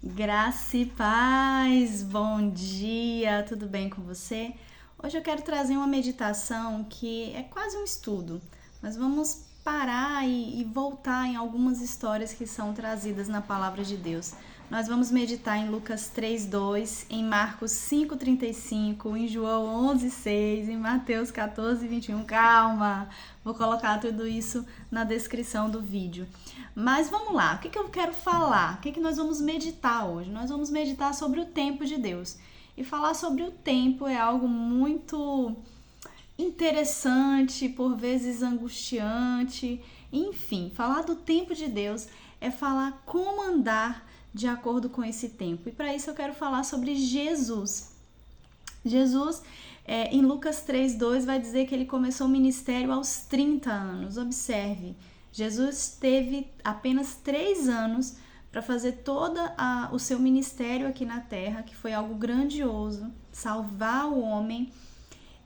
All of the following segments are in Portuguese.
Graça e paz, bom dia, tudo bem com você? Hoje eu quero trazer uma meditação que é quase um estudo, mas vamos parar e voltar em algumas histórias que são trazidas na palavra de Deus. Nós vamos meditar em Lucas 3:2, em Marcos 5:35, em João 11:6, em Mateus 14:21. Calma, vou colocar tudo isso na descrição do vídeo. Mas vamos lá, o que eu quero falar? O que nós vamos meditar hoje? Nós vamos meditar sobre o tempo de Deus. E falar sobre o tempo é algo muito interessante, por vezes angustiante. Enfim, falar do tempo de Deus é falar como andar de acordo com esse tempo. E para isso eu quero falar sobre Jesus. Jesus, em Lucas 3:2, vai dizer que ele começou o ministério aos 30 anos. Observe, Jesus teve apenas 3 anos para fazer todo o seu ministério aqui na Terra, que foi algo grandioso, salvar o homem.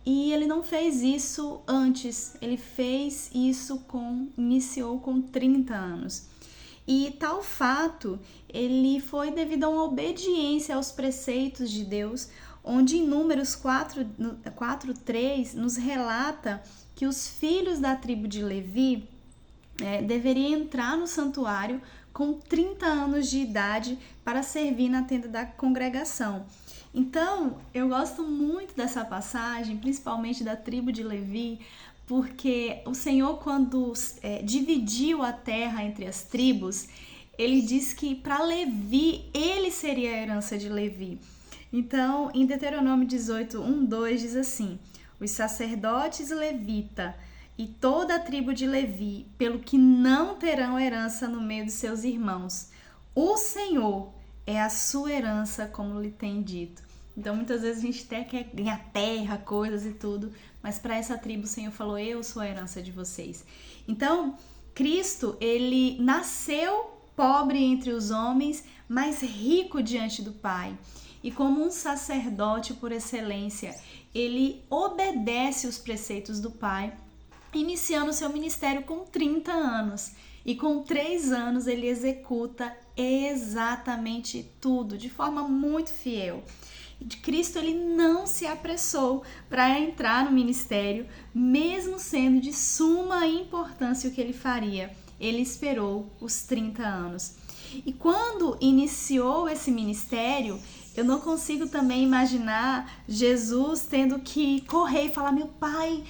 E ele não fez isso antes, ele fez isso iniciou com 30 anos. E tal fato, ele foi devido a uma obediência aos preceitos de Deus, onde em Números 4:3 nos relata que os filhos da tribo de Levi deveriam entrar no santuário com 30 anos de idade para servir na tenda da congregação. Então, eu gosto muito dessa passagem, principalmente da tribo de Levi, porque o Senhor, quando dividiu a terra entre as tribos, ele disse que para Levi, ele seria a herança de Levi. Então, em Deuteronômio 18:1-2 diz assim: os sacerdotes levita e toda a tribo de Levi, pelo que não terão herança no meio de seus irmãos. O Senhor é a sua herança, como lhe tem dito. Então, muitas vezes a gente até quer ganhar terra, coisas e tudo, mas para essa tribo o Senhor falou: eu sou a herança de vocês. Então, Cristo, ele nasceu pobre entre os homens, mas rico diante do Pai. E como um sacerdote por excelência, ele obedece os preceitos do Pai, iniciando seu ministério com 30 anos. E com 3 anos ele executa exatamente tudo, de forma muito fiel. Cristo, ele não se apressou para entrar no ministério, mesmo sendo de suma importância o que ele faria. Ele esperou os 30 anos. E quando iniciou esse ministério, eu não consigo também imaginar Jesus tendo que correr e falar: meu pai,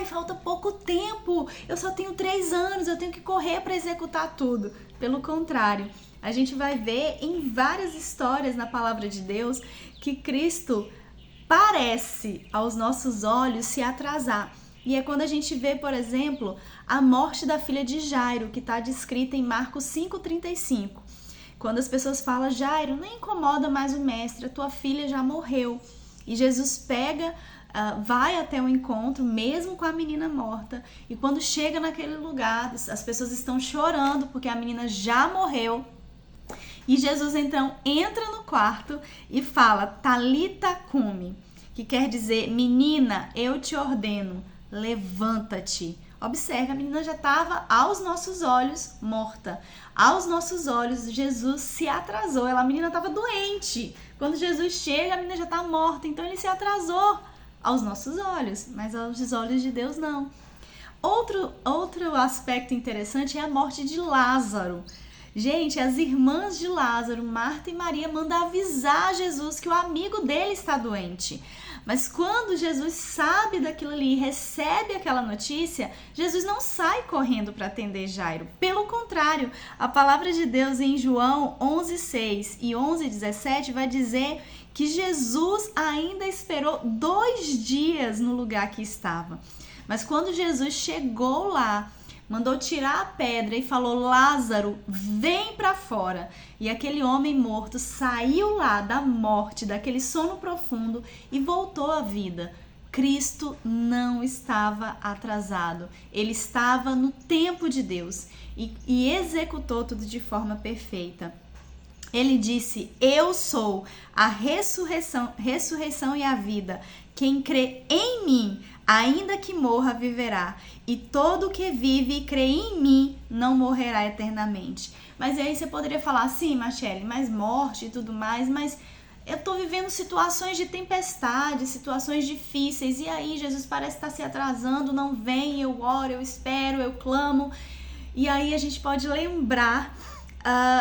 falta pouco tempo, eu só tenho 3 anos, eu tenho que correr para executar tudo. Pelo contrário, a gente vai ver em várias histórias na palavra de Deus que Cristo parece, aos nossos olhos, se atrasar. E é quando a gente vê, por exemplo, a morte da filha de Jairo, que está descrita em Marcos 5:35. Quando as pessoas falam: Jairo, não incomoda mais o mestre, a tua filha já morreu. E Jesus pega, vai até o encontro, mesmo com a menina morta. E quando chega naquele lugar, as pessoas estão chorando porque a menina já morreu. E Jesus então entra no quarto e fala: Talita cumi, que quer dizer: menina, eu te ordeno, levanta-te. Observe, a menina já estava aos nossos olhos morta. Aos nossos olhos, Jesus se atrasou. A menina estava doente. Quando Jesus chega, a menina já está morta. Então ele se atrasou aos nossos olhos, mas aos olhos de Deus não. Outro aspecto interessante é a morte de Lázaro. Gente, as irmãs de Lázaro, Marta e Maria, mandam avisar Jesus que o amigo dele está doente. Mas quando Jesus sabe daquilo ali e recebe aquela notícia, Jesus não sai correndo para atender Jairo. Pelo contrário, a palavra de Deus em João 11:6 e 11:17 vai dizer que Jesus ainda esperou 2 dias no lugar que estava. Mas quando Jesus chegou lá, mandou tirar a pedra e falou: Lázaro, vem para fora. E aquele homem morto saiu lá da morte, daquele sono profundo e voltou à vida. Cristo não estava atrasado. Ele estava no tempo de Deus e executou tudo de forma perfeita. Ele disse: eu sou a ressurreição e a vida. Quem crê em mim, ainda que morra, viverá. E todo que vive e crê em mim não morrerá eternamente. Mas aí você poderia falar, sim, Marcele, mas morte e tudo mais, mas eu tô vivendo situações de tempestade, situações difíceis, e aí Jesus parece estar se atrasando, não vem, eu oro, eu espero, eu clamo. E aí a gente pode lembrar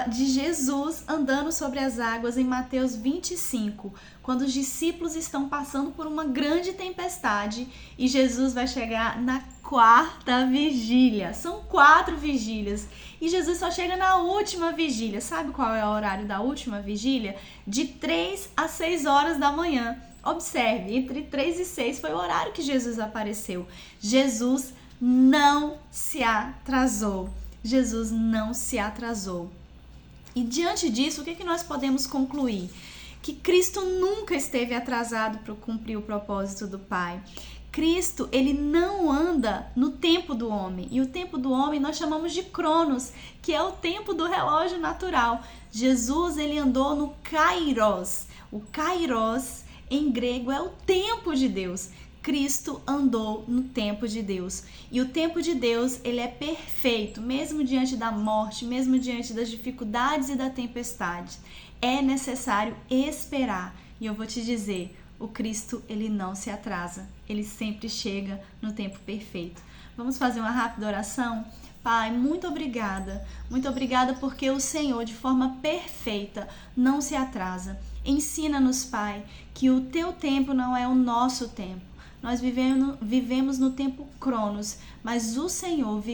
de Jesus andando sobre as águas em Mateus 25, quando os discípulos estão passando por uma grande tempestade e Jesus vai chegar na 4ª vigília. São 4 vigílias e Jesus só chega na última vigília. Sabe qual é o horário da última vigília? De 3 a 6 horas da manhã. Observe, entre 3 e 6 foi o horário que Jesus apareceu. Jesus não se atrasou. Jesus não se atrasou. E diante disso, o que nós podemos concluir? Que Cristo nunca esteve atrasado para cumprir o propósito do Pai. Cristo, ele não anda no tempo do homem. E o tempo do homem nós chamamos de Cronos, que é o tempo do relógio natural. Jesus, ele andou no Kairos. O Kairos, em grego, é o tempo de Deus. Cristo andou no tempo de Deus. E o tempo de Deus, ele é perfeito, mesmo diante da morte, mesmo diante das dificuldades e da tempestade. É necessário esperar. E eu vou te dizer, o Cristo, ele não se atrasa. Ele sempre chega no tempo perfeito. Vamos fazer uma rápida oração? Pai, muito obrigada. Muito obrigada porque o Senhor, de forma perfeita, não se atrasa. Ensina-nos, Pai, que o teu tempo não é o nosso tempo. Nós vivemos no tempo Cronos, mas o Senhor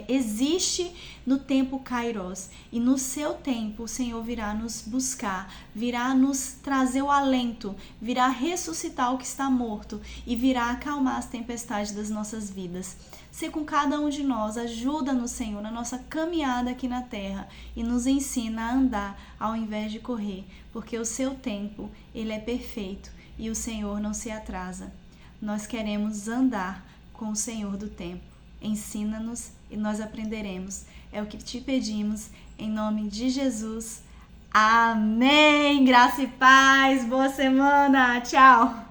existe no tempo Kairos. E no seu tempo o Senhor virá nos buscar, virá nos trazer o alento, virá ressuscitar o que está morto e virá acalmar as tempestades das nossas vidas. Sê com cada um de nós, ajuda-nos, Senhor, na nossa caminhada aqui na terra e nos ensina a andar ao invés de correr, porque o seu tempo, ele é perfeito e o Senhor não se atrasa. Nós queremos andar com o Senhor do tempo. Ensina-nos e nós aprenderemos. É o que te pedimos, em nome de Jesus. Amém! Graça e paz! Boa semana! Tchau!